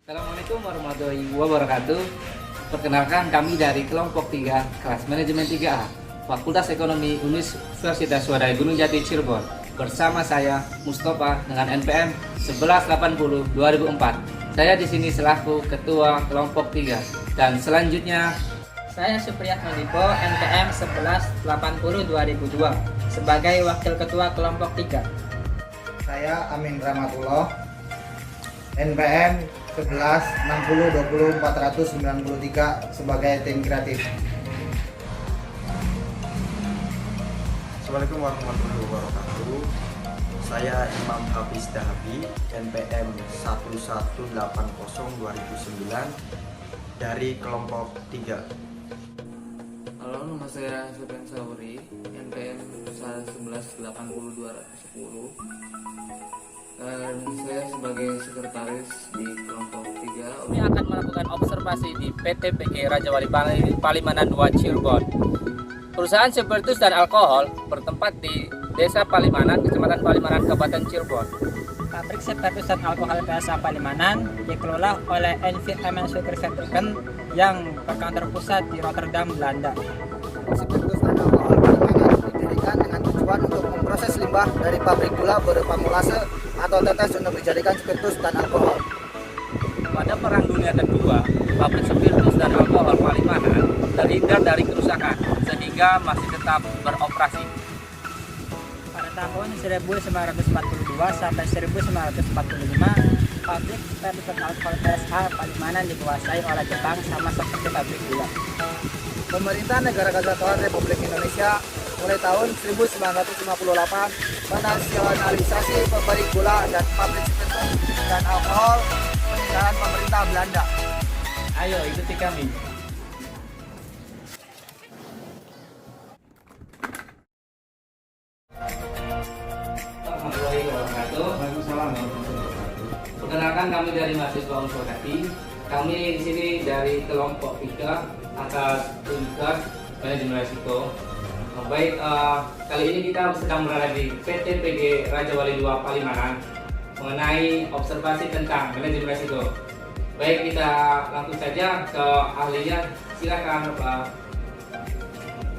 Assalamualaikum warahmatullahi wabarakatuh. Perkenalkan, kami dari kelompok 3 kelas manajemen 3A Fakultas Ekonomi Universitas Swadaya Gunung Jati Cirebon. Bersama saya Mustafa dengan NPM 1180 2004. Saya di sini selaku ketua kelompok 3 dan selanjutnya Saya Supriyatno Dipo, NPM 1180 2002 sebagai wakil ketua kelompok 3. Saya Amin Rahmatullah, NPM 1160 20 493 sebagai tim kreatif. Assalamualaikum warahmatullahi wabarakatuh. Saya Imam Hafiz Dahabi, NPM 1180 2009 dari kelompok 3. Halo, nama saya Sofyan Sauri, NPM 1180 210. Dan saya sebagai sekretaris di kelompok 3. kami akan melakukan observasi di PT PG Raja Wali Palimanan 2 Cirebon. Perusahaan spiritus dan alkohol bertempat di Desa Palimanan, Kecamatan Palimanan, Kabupaten Cirebon. Pabrik spiritus dan alkohol PSA Palimanan dikelola oleh Environment Sugar Vertigen yang berkantor pusat di Rotterdam, Belanda. Spiritus dan alkohol Palimanan didirikan dengan tujuan untuk memproses limbah dari pabrik gula berupa molase atau tetes untuk dijadikan spiritus dan alkohol. Pada Perang Dunia Kedua, pabrik spiritus dan alkohol Palimanan terhindar dari kerusakan sehingga masih tetap beroperasi. Pada tahun 1942 sampai 1945, pabrik spiritus dan alkohol PSA Palimanan dikuasai oleh Jepang sama seperti pabrik gula. Pemerintah Negara Kesatuan Republik Indonesia mulai tahun 1958 menasionalisasi pabrik gula dan pabrik spiritus dan alkohol peninggalan pemerintah Belanda. Ayo ikuti kami. Warahmatullahi wabarakatuh. Perkenalkan, kami dari mahasiswa Unsur Kati. Kami di sini dari kelompok 3 atas tugas manajemen risiko. Baik, kali ini kita sedang berada di PT PG Raja Wali 2 Palimanan mengenai observasi tentang manajemen risiko. Baik, kita langsung saja ke ahlinya. Silakan, Pak.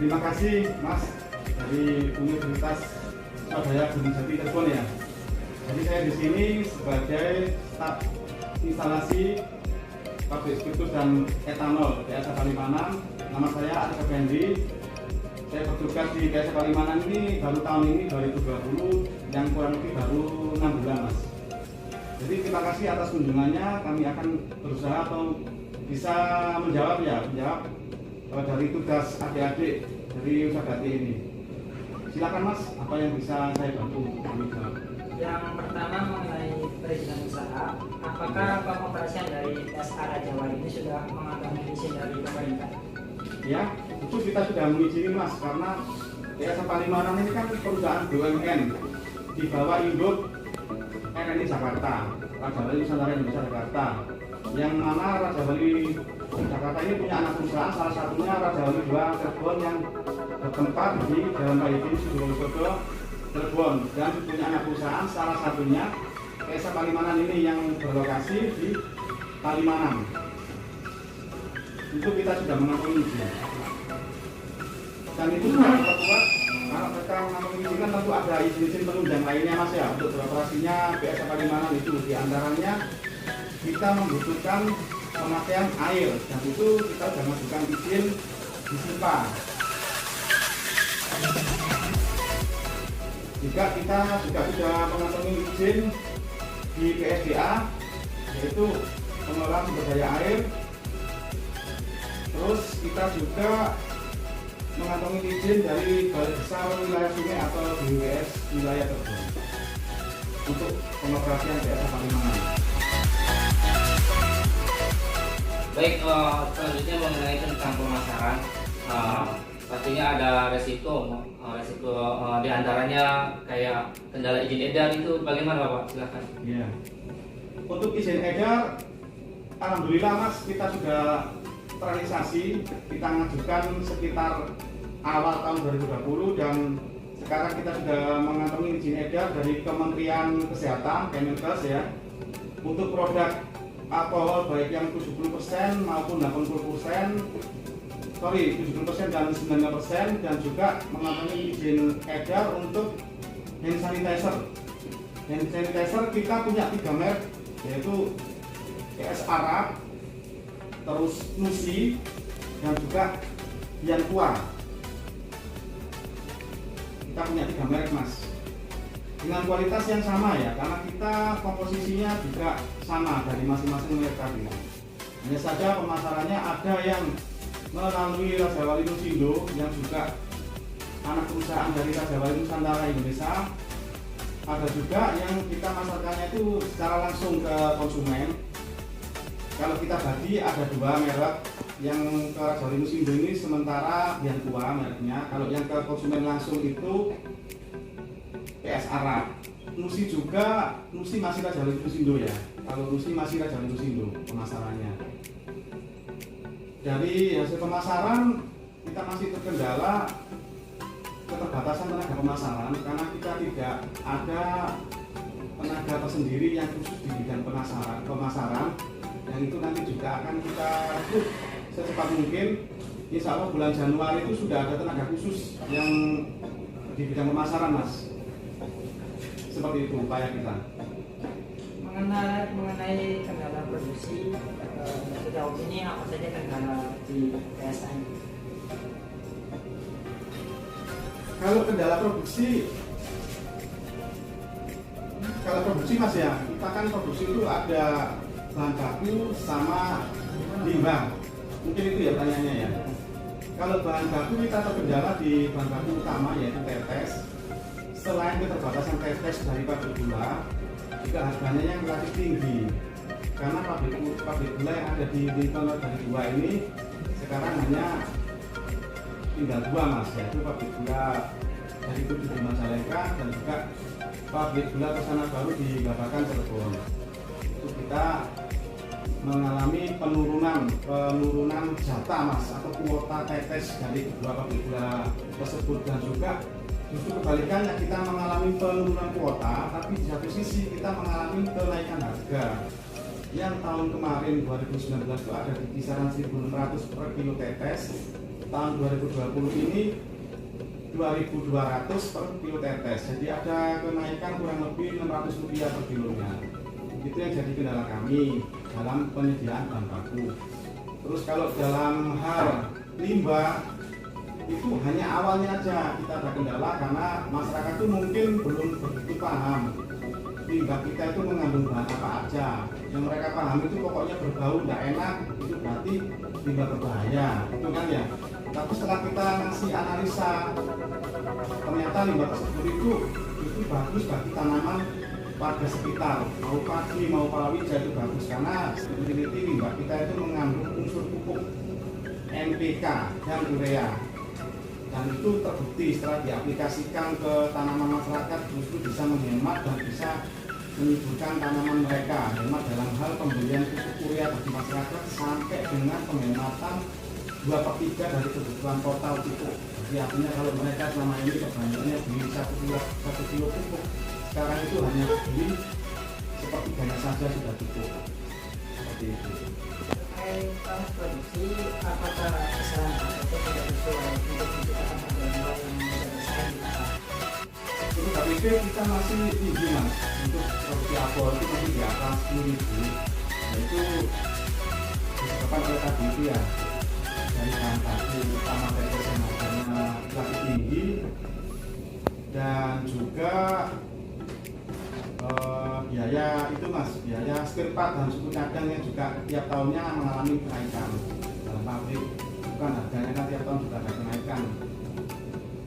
Terima kasih Mas dari Universitas Swadaya Gunung Jati Cirebon ya. Jadi saya di sini sebagai staf instalasi pabrik spiritus dan etanol PSA Palimanan. Nama saya Arif Effendi. Saya bertugas di PSA Palimanan ini baru tahun ini 2020, yang kurang lebih baru 6 bulan Mas. Jadi terima kasih atas kunjungannya. Kami akan berusaha atau bisa menjawab dari tugas adik-adik dari Usagati ini. Silakan Mas, apa yang bisa saya bantu? Yang pertama mengenai perizinan usaha, apakah pengoperasian dari PSA Raja Wali ini sudah mengantongi izin dari pemerintah? Ya, itu kita sudah mengizini Mas, karena PSA Palimanan ini kan perusahaan BUMN di bawah induk RNI Jakarta, Raja Wali Nusantara Indonesia Jakarta, yang mana Raja Wali Jakarta ini punya anak perusahaan, salah satunya Raja Wali 2 Cirebon yang bertempat di Jalan Raya Sudirosodo Cirebon, dan punya anak perusahaan salah satunya PSA Palimanan ini yang berlokasi di Palimanan. Itu kita sudah mengantongi izin. Dan itu sudah diperkuat karena mereka mengantongi izin kan tentu ada izin-izin penunjang lainnya Mas ya untuk beroperasinya PSA Palimanan itu. Di antaranya kita membutuhkan pemakaian air, dan itu kita sudah mengajukan izin di SIPA. Juga kita juga sudah mengantongi izin di PSDA, yaitu pengelolaan sumber daya air. Terus kita juga mengantongi izin dari Balai Besar Wilayah Sungai atau BWS wilayah Cirebon untuk pengoperasian PSA Palimanan. Baik, selanjutnya mengenai tentang pemasaran, pastinya ada resiko di antaranya kayak kendala izin edar, itu bagaimana Bapak? Silakan. Ya. Untuk izin edar, alhamdulillah Mas, kita sudah terrealisasi. Kita mengajukan sekitar awal tahun 2020 dan sekarang kita sudah mengantongi izin edar dari Kementerian Kesehatan, Kemenkes ya, untuk produk alkohol baik yang 70% maupun 70% dan 90%, dan juga mengantongi izin edar untuk hand sanitizer. Hand sanitizer kita punya 3 merek, yaitu PS Arab, terus Nusi, dan juga Yanqua. Kita punya 3 merek mas, dengan kualitas yang sama ya, karena kita komposisinya juga sama dari masing-masing merek tadi. Hanya saja pemasarannya ada yang melalui Raja Wali Nusindo yang juga anak perusahaan dari Raja Wali Nusantara Indonesia. Ada juga yang kita masarkannya itu secara langsung ke konsumen. Kalau kita bagi ada 2 merek, yang ke Raja Wali Nusindo ini sementara Yanqua mereknya. Kalau yang ke konsumen langsung itu PS Arab. Nusi juga, Nusi masih Raja Wali Nusindo ya. Kalau Nusi masih Raja Wali Nusindo pemasarannya. Dari hasil pemasaran kita masih terkendala keterbatasan tenaga pemasaran, karena kita tidak ada tenaga tersendiri yang khusus di bidang pemasaran, yang itu nanti juga akan kita rekrut secepat mungkin. Insya Allah bulan Januari itu sudah ada tenaga khusus yang di bidang pemasaran mas. Seperti itu upaya kita. Mengenai kendala produksi, sejauh ini apa saja kendala di PSN? Kalau kendala produksi mas ya, kita kan produksi itu ada bahan baku sama limbah. Mungkin itu ya pertanyaannya ya. Kalau bahan baku kita terkendala di bahan baku utama yaitu tetes. Selain keterbatasan tetes dari pabrik gula, juga harganya yang relatif tinggi. Karena pabrik gula yang ada di lingkungan dari 2 ini sekarang hanya tinggal 2 mas, yaitu pabrik gula dari Kudu di Majalengka dan juga pabrik gula Kesana Baru di Babakan Cirebon. Itu kita mengalami penurunan jatah mas, atau kuota tetes dari kedua pabrik gula tersebut, dan juga justru kebalikannya kita mengalami penurunan kuota, tapi di satu sisi kita mengalami kenaikan harga. Yang tahun kemarin 2019 itu ada di kisaran 1.600 per kilo tetes, tahun 2020 ini 2.200 per kilo tetes. Jadi ada kenaikan kurang lebih Rp600 per kilonya. Itu yang jadi kendala kami dalam penyediaan bahan baku. Terus kalau dalam hal limbah, itu hanya awalnya aja kita ada kendala, karena masyarakat itu mungkin belum begitu paham limbah kita itu mengandung bahan apa aja. Yang mereka paham itu pokoknya berbau, tidak enak, itu berarti limbah berbahaya, itu kan ya. Tapi setelah kita ngasih analisa, ternyata limbah tersebut itu bagus bagi tanaman warga sekitar, mau padi mau palawija itu bagus, karena peneliti limbah kita itu mengandung unsur pupuk NPK dan urea. Dan itu terbukti setelah diaplikasikan ke tanaman masyarakat justru bisa menghemat dan bisa menyuburkan tanaman mereka. Hemat dalam hal pembelian pupuk urea bagi masyarakat sampai dengan penghematan 2/3 dari kebutuhan total pupuk. Jadi artinya kalau mereka selama ini kebanyakannya beli 1 kilo pupuk, sekarang itu hanya beli sepertiganya saja sudah cukup. Seperti itu. Proses produksi, apakah kesalahan itu tidak sesuai untuk menciptakan harga yang bersaing di pasar? Untuk KPP kita masih tinggi mas, untuk produksi apel itu masih di atas 10.000, yaitu disebabkan oleh tadi itu ya, dari bahan baku utama tetes yang harganya relatif tinggi, dan juga biaya itu mas, biaya spare part dan suku cadang yang juga tiap tahunnya mengalami kenaikan dalam pabrik. Bukan harganya kan tiap tahun juga ada kenaikan.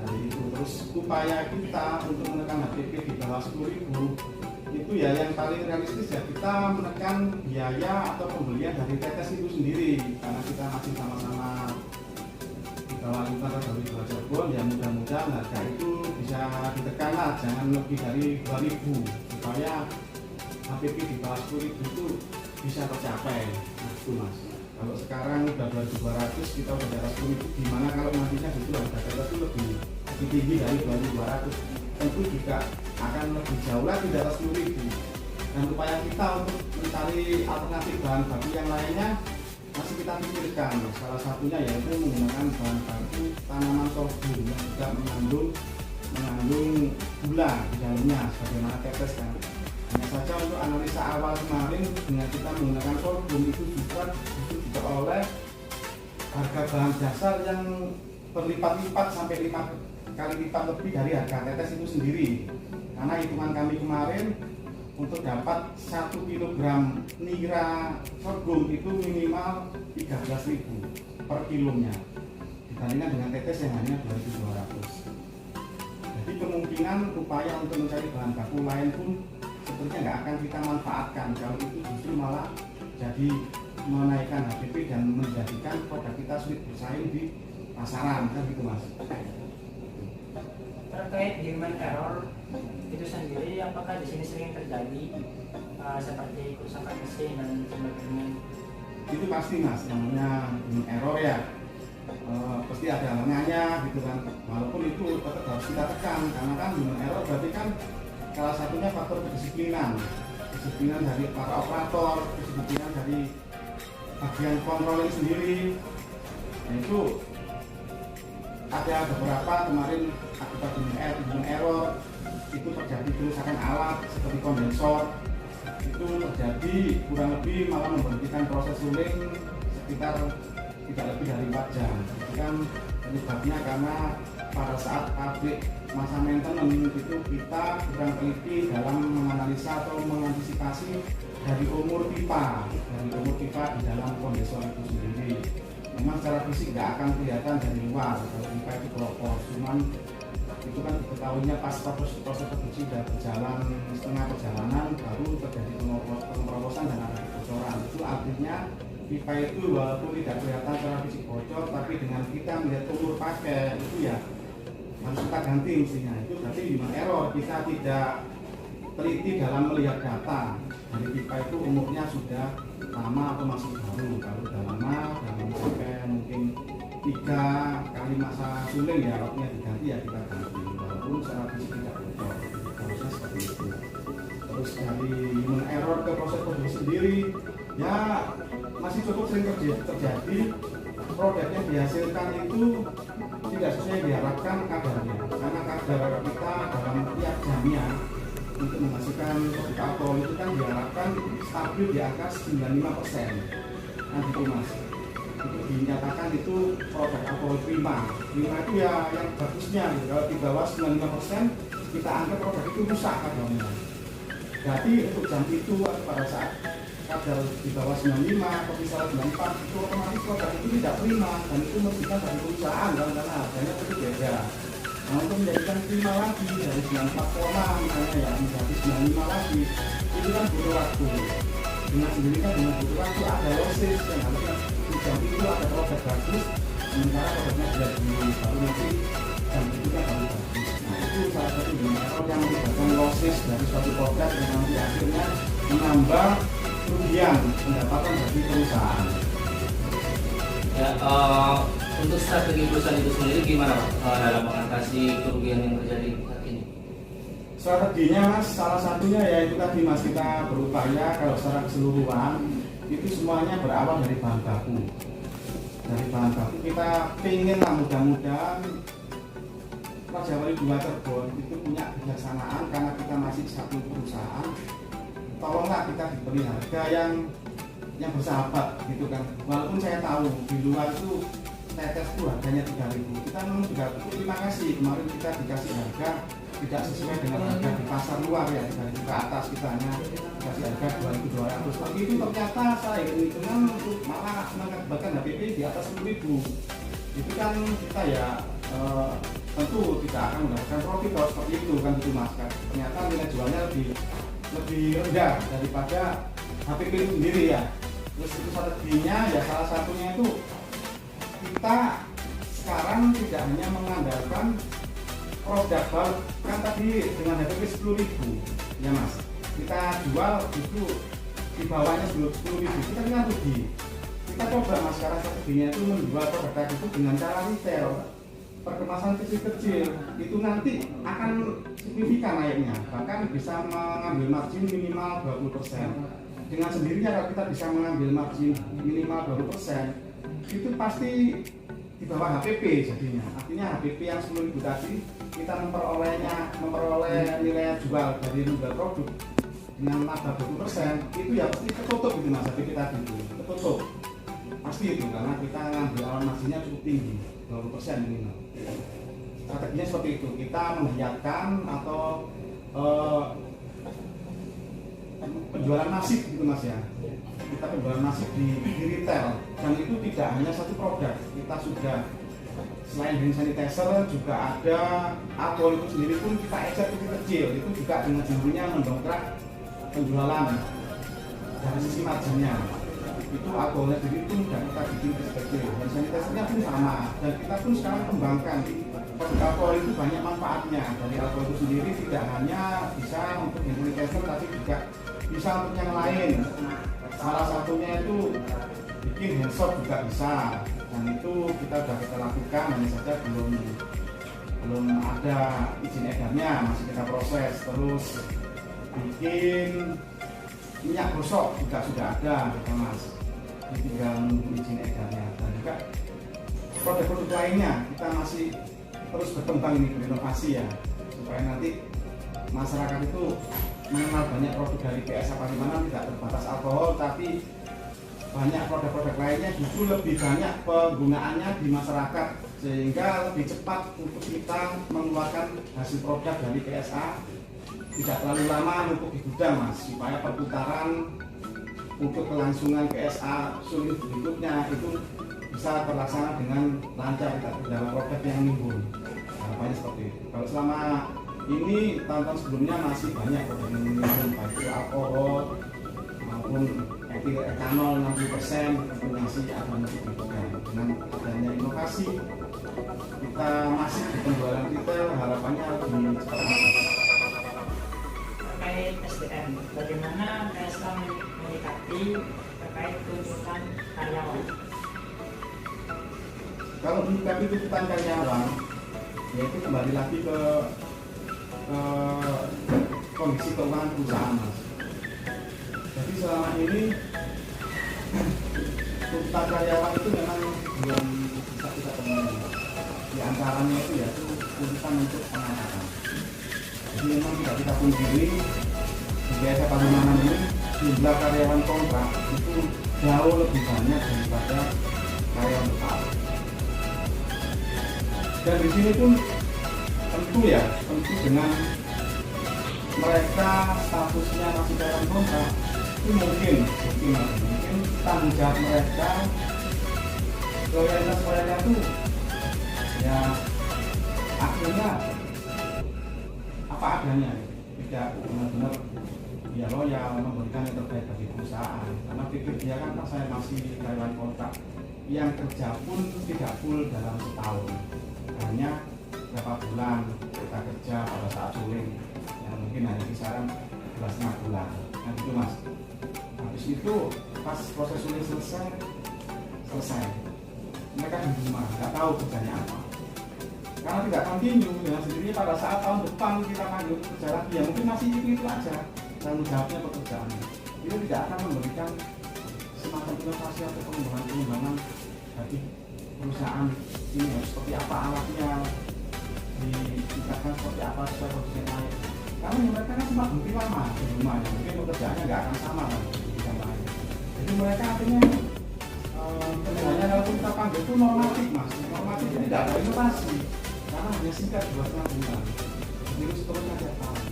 Dari itu terus upaya kita untuk menekan HPP di bawah 10.000 itu ya yang paling realistis ya, kita menekan biaya atau pembelian dari tetes itu sendiri, karena kita masih sama-sama di bawah lingkungan dari Cirebon. Ya mudah-mudahan harga itu bisa ditekan lah, jangan lebih dari 2.000 supaya HPP di bawah 10.000 itu bisa tercapai. Nah, itu mas. Kalau sekarang udah 2.200, kita udah di atas 10.000, gimana kalau nantinya justru harga tetes itu lebih tinggi dari 2.200, tentu juga akan lebih jauh lagi di atas 10.000. dan upaya kita untuk mencari alternatif bahan baku yang lainnya masih kita pikirkan. Salah satunya yaitu menggunakan bahan baku tanaman sorghum yang juga mengandung gula di dalamnya sebagaimana tetes kan. Hanya saja untuk analisa awal kemarin dengan kita menggunakan sorghum itu juga oleh harga bahan dasar yang berlipat-lipat sampai 5 kali lipat lebih dari harga tetes itu sendiri. Karena hitungan kami kemarin untuk dapat 1 kg nira sorghum itu minimal 13.000 per kilonya dibandingkan dengan tetes yang hanya 2.200. Jadi kemungkinan upaya untuk mencari bahan baku lain pun sepertinya nggak akan kita manfaatkan. Kalau itu justru malah jadi menaikkan HPP dan menjadikan produk kita sulit bersaing di pasaran, kan gitu Mas. Terkait human error itu sendiri, apakah di sini sering terjadi seperti kerusakan mesin dan sebagainya? Itu pasti Mas, namanya human error ya. Pasti ada halangannya gitu kan. Walaupun itu tetap harus kita tekan karena kan human error berarti kan salah satunya faktor kedisiplinan dari para operator, kedisiplinan dari bagian kontrol sendiri. Nah, itu ada beberapa kemarin akibat human error itu terjadi kerusakan alat seperti kondensor, itu terjadi kurang lebih malah memberhentikan proses suling sekitar tidak lebih dari 4 jam. Itu kan penyebabnya karena pada saat pabrik masa maintenance itu kita kurang teliti dalam menganalisa atau mengantisipasi dari umur pipa di dalam kondensor itu sendiri. Memang secara fisik nggak akan kelihatan dari luar kalau pipa itu keropos, cuman itu kan diketahuinya pas proses produksi sudah berjalan setengah perjalanan baru terjadi pengeroposan dan ada kebocoran. Itu artinya pipa itu walaupun tidak kelihatan secara fisik bocor, tapi dengan kita melihat umur pakai itu ya harus kita ganti mestinya. Itu berarti human error, kita tidak teliti dalam melihat data dari pipa itu umurnya sudah lama atau masih baru. Kalau sudah lama sampai mungkin 3 kali masa suling ya waktunya diganti ya kita ganti walaupun secara fisik tidak bocor. Harusnya seperti itu. Terus dari human error ke proses produksi sendiri ya masih cukup sering terjadi. Produk yang dihasilkan itu tidak sesuai yang diharapkan kadarnya, karena kadar kita dalam tiap jamnya untuk menghasilkan produk alkohol itu kan diharapkan stabil di angka 95%. Nah gitu Mas, itu dinyatakan itu produk alkohol prima itu ya yang bagusnya gitu. Kalau di bawah 95% kita anggap produk itu rusak kadarnya. Jadi untuk jam itu pada saat kadar di bawah 95 atau misalnya 94 itu otomatis produk itu tidak prima dan itu merugikan dari perusahaan karena harganya itu beda. Nah untuk menjadikan prima lagi dari 94 misalnya ya menjadi 95 lagi itu kan butuh waktu. Dengan sendirinya dengan butuh waktu ada losses yang harusnya di jam itu ada produk bagus sementara produknya sudah dulu baru nanti jam itu kan baru bagus. Nah itu salah satu error yang menyebabkan losses dari suatu produk yang nanti akhirnya menambah kerugian pendapatan bagi perusahaan. Ya, untuk strategi perusahaan itu sendiri gimana Pak dalam mengatasi kerugian yang terjadi saat ini? Strateginya Mas, salah satunya yaitu tadi Mas kita berupaya kalau secara keseluruhan itu semuanya berawal dari bahan baku. Dari bahan baku kita pengen lah mudah-mudahan Raja Wali 2 Cirebon itu punya kebijaksanaan karena kita masih satu perusahaan. Tolonglah kita diberi harga yang bersahabat gitu kan. Walaupun saya tahu di luar itu tetes itu harganya 3.000. Kita memang juga terima kasih kemarin kita dikasih harga tidak sesuai dengan harga di pasar luar ya, dari ke atas kita hanya dikasih harga 2.200. Tapi itu ternyata saya hitungan untuk malah mengakibatkan HPP di atas 10.000. Itu kan kita ya tentu tidak akan mendapatkan profit kalau seperti itu kan gitu Mas. Ternyata nilai jualnya lebih rendah daripada HPP itu sendiri ya. Terus itu strateginya ya salah satunya itu kita sekarang tidak hanya mengandalkan produk baru kan tadi dengan HPP 10.000 ya Mas, kita jual itu di bawahnya 10.000 kita kan rugi. Kita coba Mas sekarang strateginya itu menjual produk itu dengan cara retail perkemasan kecil-kecil itu nanti akan signifikan naiknya, bahkan bisa mengambil margin minimal 20%. Dengan sendirinya kalau kita bisa mengambil margin minimal 20%, itu pasti di bawah HPP jadinya. Artinya HPP yang 10.000 tadi kita memperoleh nilai jual dari modal produk dengan nambah 20%, itu ya pasti ketutup gitu mas, HPP tadi itu ketutup pasti itu, karena kita ngambil awal marginnya cukup tinggi 20% minimal. Strateginya seperti itu, kita menggiatkan atau penjualan masif gitu mas ya. Kita penjualan masif di retail, dan itu tidak hanya satu produk. Kita sudah selain hand sanitizer juga ada alkohol itu sendiri pun kita ecer kecil-kecil, itu juga dengan sendirinya mendongkrak penjualan dari sisi marginnya. Itu alkoholnya sendiri pun sudah kita bikin kecil-kecil, hand sanitizernya pun sama, dan kita pun sekarang kembangkan produk alkohol itu banyak manfaatnya. Dari alkohol itu sendiri tidak hanya bisa untuk hand sanitizer, tapi juga bisa untuk yang lain. Salah satunya itu bikin hand soap juga bisa, dan itu kita lakukan, hanya saja belum ada izin edarnya, masih kita proses. Terus bikin minyak gosok juga sudah ada kita mas, ini tinggal menunggu izin edarnya. Dan juga produk-produk lainnya kita masih terus berkembang ini, berinovasi ya, supaya nanti masyarakat itu mengenal banyak produk dari PSA Palimanan, tidak terbatas alkohol, tapi banyak produk-produk lainnya justru lebih banyak penggunaannya di masyarakat, sehingga lebih cepat untuk kita mengeluarkan hasil produk dari PSA, tidak terlalu lama untuk di gudang mas, supaya perputaran untuk kelangsungan PSA sulit berikutnya itu bisa terlaksana dengan lancar, tidak terdapat produk yang nimbul. Harapannya seperti itu. Kalau selama ini tahun-tahun sebelumnya masih banyak produk yang nimbul, baik itu alkohol maupun etil etanol 60%, itu masih ada masih dibutuhkan. Dengan adanya inovasi kita masih di penjualan retail, harapannya lebih cepat. Terkait SDM, bagaimana PSA menyikapi terkait tuntutan karyawan? Kalau menyikapi tuntutan karyawan, yaitu kembali lagi ke kondisi keuangan perusahaan mas. Jadi selama ini tuntutan karyawan itu memang belum bisa kita temui. Di antaranya itu ya tuntutan untuk pengangkatan. Jadi memang tidak kita pungkiri di PSA Palimanan ini jumlah karyawan kontrak itu jauh lebih banyak daripada karyawan tetap. Dan di sini pun tentu dengan mereka statusnya masih karyawan kontrak, itu mungkin tanggung jawab mereka, loyalitas mereka tuh ya akhirnya apa adanya, tidak benar-benar dia loyal memberikan yang terbaik bagi perusahaan, karena pikir dia kan saya masih karyawan kontrak yang kerja pun tidak full dalam setahun, hanya berapa bulan kita kerja pada saat suling yang mungkin hanya kisaran 2,5 bulan. Nah gitu mas, habis itu pas proses suling selesai mereka di rumah nggak tahu kerjanya apa, karena tidak continue dengan sendirinya. Pada saat tahun depan kita panggil kerja lagi ya mungkin masih itu aja tanggung jawabnya pekerjaan, itu tidak akan memberikan semacam inovasi atau pengembangan bagi perusahaan ini harus seperti apa alatnya, ditingkatkan seperti apa supaya produksinya naik. Karena mereka kan cuma berhenti lama di rumah, ya mungkin pekerjaannya nggak akan sama kan di bidang lain. Jadi mereka akhirnya kerjanya kalau kita panggil itu normatif mas, normatif jadi tidak ada inovasi karena hanya singkat 2,5 bulan. Jadi seterusnya tiap tahun.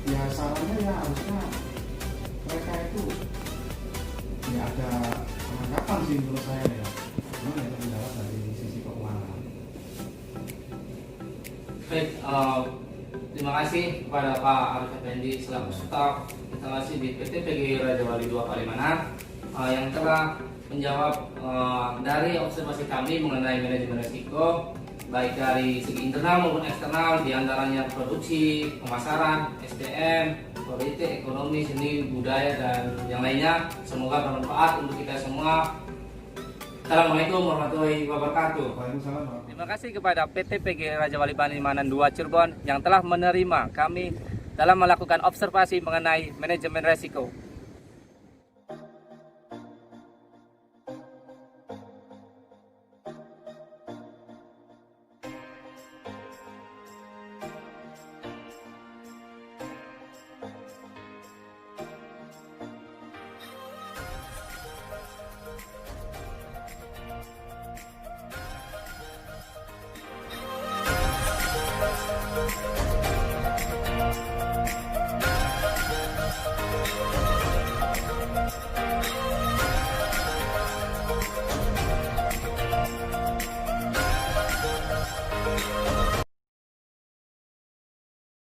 Ya sarannya ya harusnya mereka itu ya ada pengangkatan sih menurut saya ya. Memang ya terjawab dari sisi keuangan. Baik, terima kasih kepada Pak Arif Effendi selaku staf instalasi di PT PGI Raja Wali II Palimanan yang telah menjawab dari observasi kami mengenai manajemen risiko baik dari segi internal maupun eksternal, diantaranya produksi, pemasaran, SDM, politik, ekonomi, seni, budaya dan yang lainnya. Semoga bermanfaat untuk kita semua. Assalamualaikum warahmatullahi wabarakatuh. Waalaikumsalam. Terima kasih kepada PT PG Raja Wali Palimanan 2 Cirebon yang telah menerima kami dalam melakukan observasi mengenai manajemen resiko.